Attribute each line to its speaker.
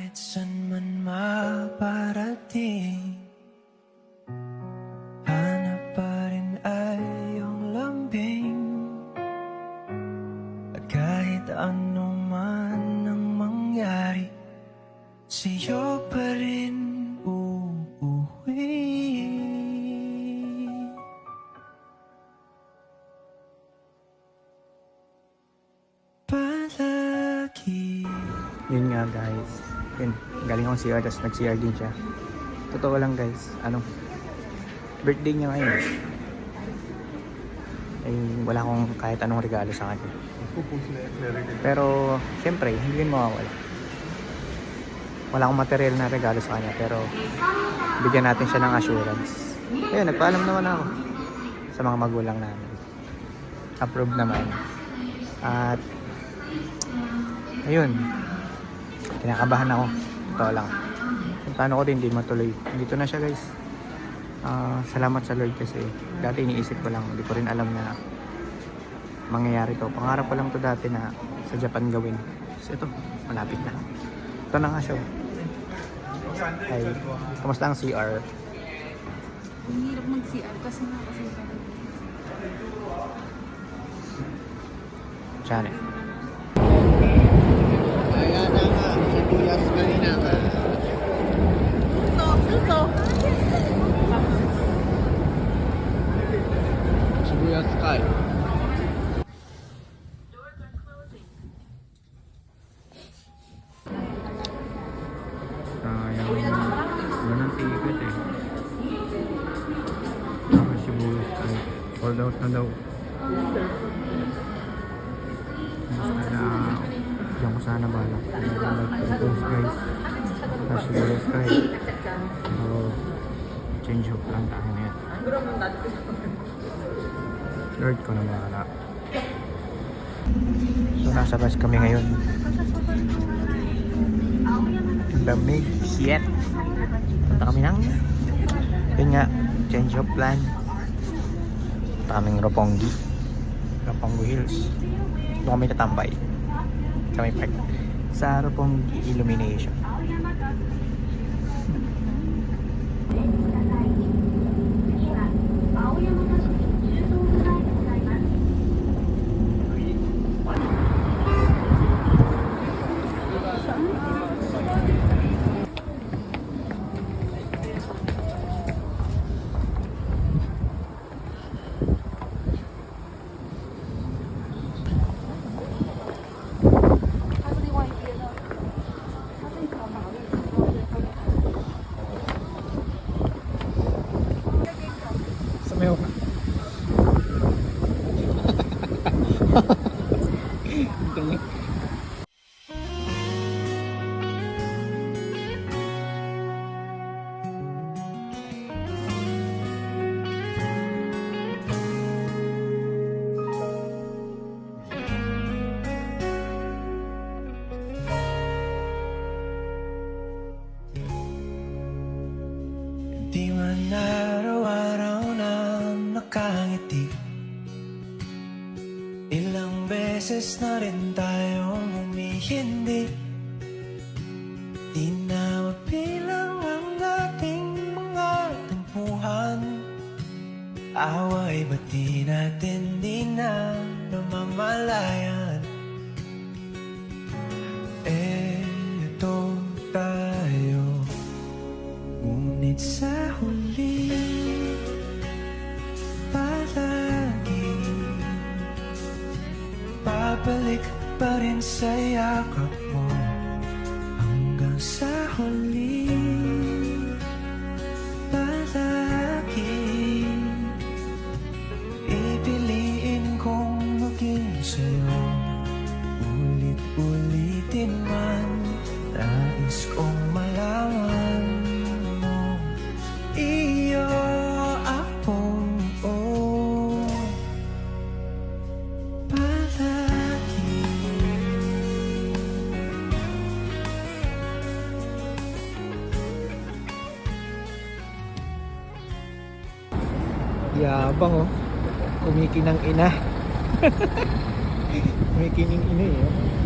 Speaker 1: Kahit san man maparating, hanap pa rin ay iyong lambing. At kahit ano man ang mangyari, sa'yo pa rin uuwi. Palagi.
Speaker 2: Yun nga guys, yun, galing akong CR, tapos nag-CR din siya. Totoo lang guys, birthday niya ngayon. Wala akong kahit anong regalo sa kanya. Pero syempre, hindi yun mawawala. Wala akong material na regalo sa kanya, pero bigyan natin siya ng assurance. Ayun, nagpaalam naman ako sa mga magulang namin. Approve naman. At ayun, kinakabahan ako. Totoo lang. Kung paano ko din, hindi matuloy. Dito na siya guys. Salamat sa Lord kasi dati iniisip ko lang, hindi ko rin alam na mangyayari to. Pangarap ko lang to dati na sa Japan gawin. So ito, malapit na. Ito na nga siya. Ay, kamusta ang CR?
Speaker 3: Ang hirap mag-CR kasi
Speaker 2: Diyan eh.
Speaker 4: Ayan na nga, sibuyas kanina ka.
Speaker 3: Suso!
Speaker 4: Sibuyas Sky.
Speaker 2: Yan ang ticket eh. Tapos sibuyas ay sold out na daw. Diyan ko sana balak. Like guys. Tapos sibuyas tayo. So, change up lang tayo na yan. Lord ko na bahala. So nasa bus kami ngayon. Lamig shit. Punta kami ng yun nga, change of plan. Punta kaming Roppongi Hills. Doon kami tatambay. Kami park sa Roppongi Illumination. Sumayaw ka.
Speaker 1: Di man araw-araw na nakangiti, ilang beses na rin tayong humihindi. Di na mapilang ang ating mga tampuhan. Away ba't di natin di na namamalayan? Eto tayo, ngunit sa huli palagi babalik pa rin sa yakap mo hanggang sa huli. Palagi ipiliin kong maging sa'yo, ulit-ulitin man. Nais kong malaman mo, iyo ako, palagi.
Speaker 2: Yabang oh. Kumikinang ina. Kumikining ina eh.